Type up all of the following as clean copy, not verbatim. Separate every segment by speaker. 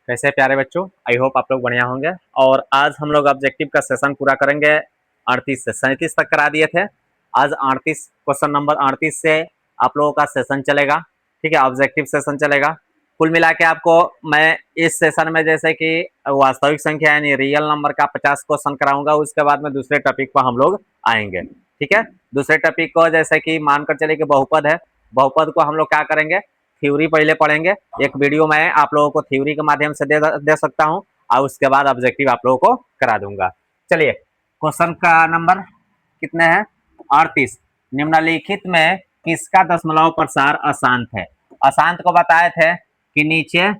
Speaker 1: कैसे प्यारे बच्चों, आई होप आप लोग बढ़िया होंगे। और आज हम लोग ऑब्जेक्टिव का सेशन पूरा करेंगे। 38 से 37 तक करा दिए थे। आज 38 क्वेश्चन नंबर 38 से आप लोगों का सेशन चलेगा। ठीक है, ऑब्जेक्टिव सेशन चलेगा। कुल मिला के आपको मैं इस सेशन में जैसे कि वास्तविक संख्या यानी रियल नंबर का 50 क्वेश्चन कराऊंगा। उसके बाद में दूसरे टॉपिक पर हम लोग आएंगे। ठीक है, दूसरे टॉपिक को जैसे कि मानकर चले कि बहुपद है, बहुपद को हम लोग क्या करेंगे, थ्योरी पहले पढ़ेंगे। एक वीडियो मैं आप लोगों को थ्योरी के माध्यम से दे सकता हूं और उसके बाद ऑब्जेक्टिव आप लोगों को करा दूंगा। चलिए, क्वेश्चन का नंबर कितने हैं? 38। निम्नलिखित में किसका दशमलव प्रसार अशांत है? अशांत को बताए थे कि नीचे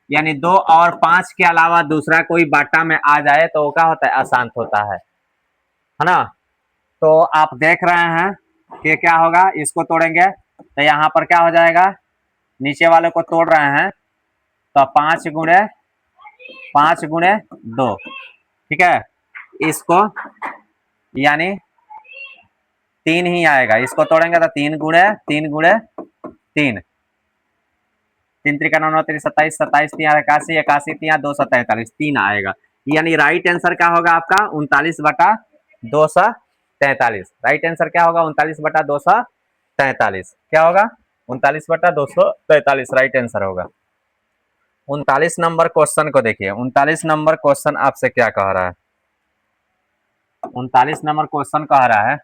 Speaker 1: यानी 2 और 5 के अलावा दूसरा कोई बाटा में आ जाए तो वो क्या होता है? अशांत होता है ना। तो आप देख रहे हैं कि क्या होगा, इसको तोड़ेंगे तो यहाँ पर क्या हो जाएगा, नीचे वाले को तोड़ रहे हैं तो 5 गुणे 2। ठीक है, इसको यानी 3 ही आएगा। इसको तोड़ेंगे तो 3 गुणे 3 3 त्रिका 9 3 27 27 3 81 81 3 2 43 3 आएगा। यानी राइट आंसर क्या होगा आपका? 39/243। राइट आंसर क्या होगा? 39/243। क्या होगा? 39/243 राइट आंसर होगा। 39 नंबर क्वेश्चन को देखिए। 39 नंबर क्वेश्चन आपसे क्या कह रहा है? 39 नंबर क्वेश्चन कह रहा है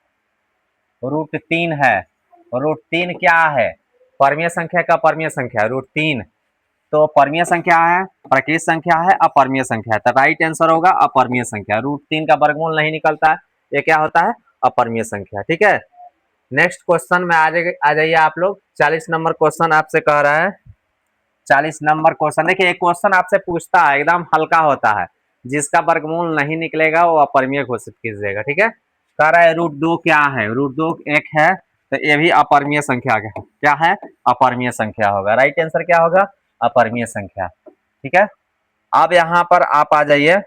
Speaker 1: √3 है। √3 क्या है? परमीय संख्या का परमीय संख्या √3। तो परमीय संख्या है, प्रकृत संख्या है, अपरमीय संख्या है। तो राइट आंसर होगा अपरमीय संख्या। √3 का वर्गमूल नहीं निकलता है, ये क्या होता है? अपरमीय संख्या। ठीक है, नेक्स्ट क्वेश्चन में आ जाइए आप लोग। 40 नंबर क्वेश्चन आपसे कह रहा है। 40 नंबर क्वेश्चन देखिए, एक क्वेश्चन आपसे पूछता है, एकदम हल्का होता है, जिसका वर्गमूल नहीं निकलेगा वो अपरमीय घोषित कीजिएगा। ठीक है, कह रहा है √2 क्या है? √2 1 है, तो ये भी अपरमीय संख्या क्या है? अपरमीय संख्या होगा। राइट आंसर क्या होगा? अपरमीय संख्या। ठीक है, अब यहां पर आप आ जाइए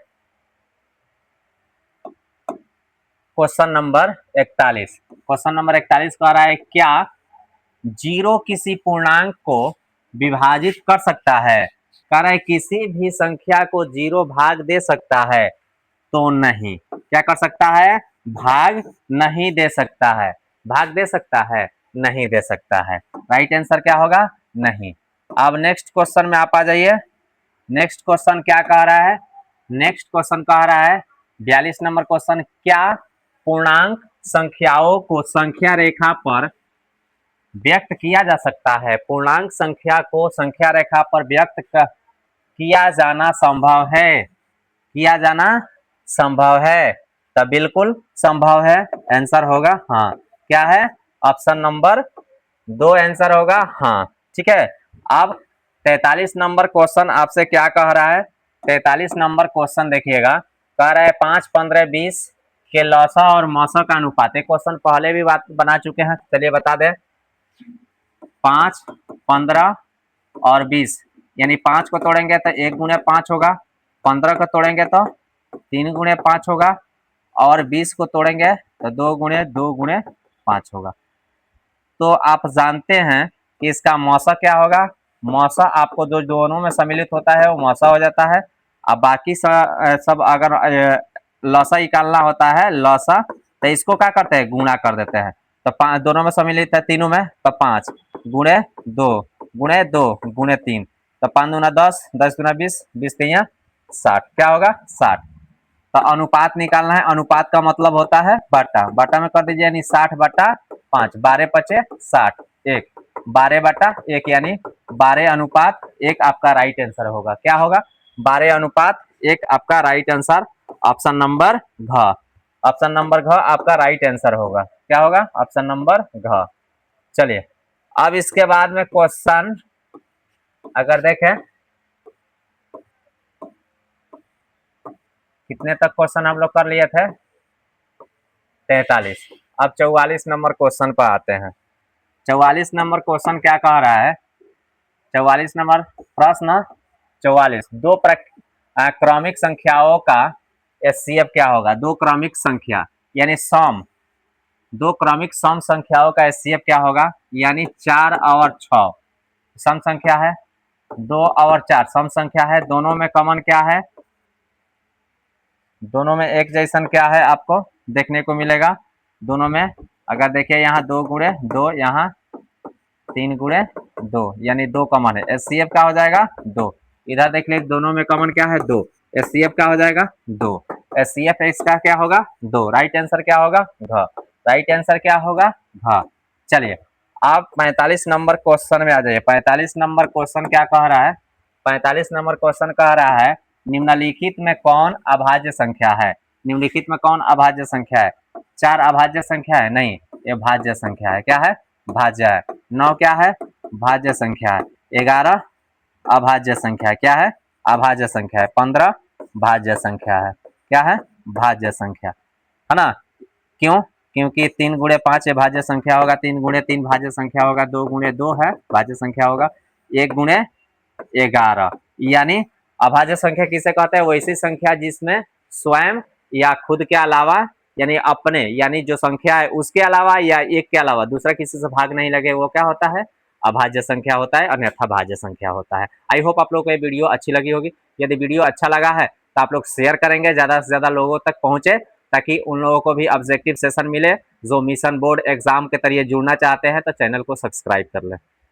Speaker 1: क्वेश्चन नंबर 41। क्वेश्चन नंबर 41 कह रहा है क्या 0 किसी पूर्णांक को विभाजित कर सकता है? कह रहा है किसी भी संख्या को 0 भाग दे सकता है? तो नहीं। क्या कर सकता है? भाग नहीं दे सकता है। भाग दे सकता है? नहीं दे सकता है। राइट आंसर क्या होगा? नहीं। अब नेक्स्ट क्वेश्चन में आप आ जाइए। नेक्स्ट क्वेश्चन क्या कह रहा है? नेक्स्ट क्वेश्चन कह रहा है 42 नंबर क्वेश्चन, क्या पूर्णांक संख्याओं को संख्या रेखा पर व्यक्त किया जा सकता है? पूर्णांक संख्या को संख्या रेखा पर व्यक्त किया जाना संभव है? किया जाना संभव है? तो बिल्कुल संभव है। आंसर होगा हाँ। क्या है? ऑप्शन नंबर 2 आंसर होगा हाँ। ठीक है, अब 43 नंबर क्वेश्चन आपसे क्या कह रहा है? 43 नंबर क्वेश्चन देखिएगा, कह रहा है 5, 15, 20 के लौसा और मौसा का अनुपात। एक क्वेश्चन पहले भी बात बना चुके हैं, चलिए बता दें। 5, 15 और 20 यानी 5 को तोड़ेंगे तो 1 गुणे 5 होगा, 15 को तोड़ेंगे तो 3 गुणे 5 होगा, और 20 को तोड़ेंगे तो 2 गुणे 5 होगा। तो आप जानते हैं कि इसका मौसा क्या होगा? मौसा आपको जो दोनों में सम्मिलित होता है वो मौसा हो जाता है। अब बाकी सब अगर लौसा निकालना होता है, लौसा, तो इसको क्या करते हैं? गुणा कर देते हैं। तो 5 दोनों में सम्मिलित है, तीनों में, तो 5 गुणे 2 गुणे 2 गुणे 3, तो 5 दूना 10, 10 दूना 20, 20 3 60। क्या होगा? 60। तो अनुपात निकालना है। अनुपात का मतलब होता है बटा। बटा में कर दीजिए, यानी 60/5, 12 पचे 60, 1 12/1 यानी 12:1 आपका राइट आंसर होगा। क्या होगा? 12:1 आपका राइट आंसर। ऑप्शन नंबर घ। ऑप्शन नंबर घ आपका राइट आंसर होगा। क्या होगा? ऑप्शन नंबर घ। चलिए, अब इसके बाद में क्वेश्चन अगर देखें, कितने तक क्वेश्चन हम लोग कर लिए थे? 43। अब 44 नंबर क्वेश्चन पर आते हैं। 44 नंबर क्वेश्चन क्या कह रहा है? 44 नंबर प्रश्न 44, दो क्रमिक संख्याओं का एचसीएफ क्या होगा? दो क्रमिक संख्या यानी सम, दो क्रमिक सम संख्याओं का एचसीएफ क्या होगा? यानी 4 और 6 सम संख्या है, 2 और 4 सम संख्या है, दोनों में कॉमन क्या है, दोनों में एक जैसन क्या है आपको देखने को मिलेगा। दोनों में अगर देखिए यहाँ 2 गुणे 2, यहाँ 3 गुणे 2, यानी 2 कॉमन है। एचसीएफ क्या हो जाएगा 2। इधर देख लीजिए दोनों में कॉमन क्या है 2, एचसीएफ क्या हो जाएगा 2। एचसीएफ इसका क्या होगा 2। राइट आंसर क्या होगा घ। राइट आंसर क्या होगा घ। चलिए आप 45 नंबर क्वेश्चन में आ जाइए। 45 नंबर क्वेश्चन क्या कह रहा है, 45 नंबर क्वेश्चन कह रहा है निम्नलिखित में कौन अभाज्य संख्या है। निम्नलिखित में कौन अभाज्य संख्या है। 4 अभाज्य संख्या है, नहीं ये भाज्य संख्या है। क्या है भाज्य है। 9 क्या है भाज्य संख्या है। 11 अभाज्य संख्या है, क्या है अभाज्य संख्या है। 15 भाज्य संख्या है, क्या है भाज्य संख्या है ना। क्यों, क्योंकि 3 गुणे 5 भाज्य संख्या होगा, 3 गुणे 3 भाज्य संख्या होगा, 2 गुणे 2 है भाज्य संख्या होगा, 1 गुणे 11। यानी अभाज्य संख्या किसे कहते हैं, वैसी संख्या जिसमें स्वयं या खुद के अलावा यानी अपने यानी जो संख्या है उसके अलावा या एक के अलावा दूसरा किसी से भाग नहीं लगे, वो क्या होता है अभाज्य संख्या होता है, अन्यथा भाज्य संख्या होता है। आई होप आप लोगों को ये वीडियो अच्छी लगी होगी। यदि वीडियो अच्छा लगा है तो आप लोग शेयर करेंगे, ज़्यादा से ज़्यादा लोगों तक पहुँचे, ताकि उन लोगों को भी ऑब्जेक्टिव सेशन मिले जो मिशन बोर्ड एग्जाम के तरीके जुड़ना चाहते हैं, तो चैनल को सब्सक्राइब कर लें।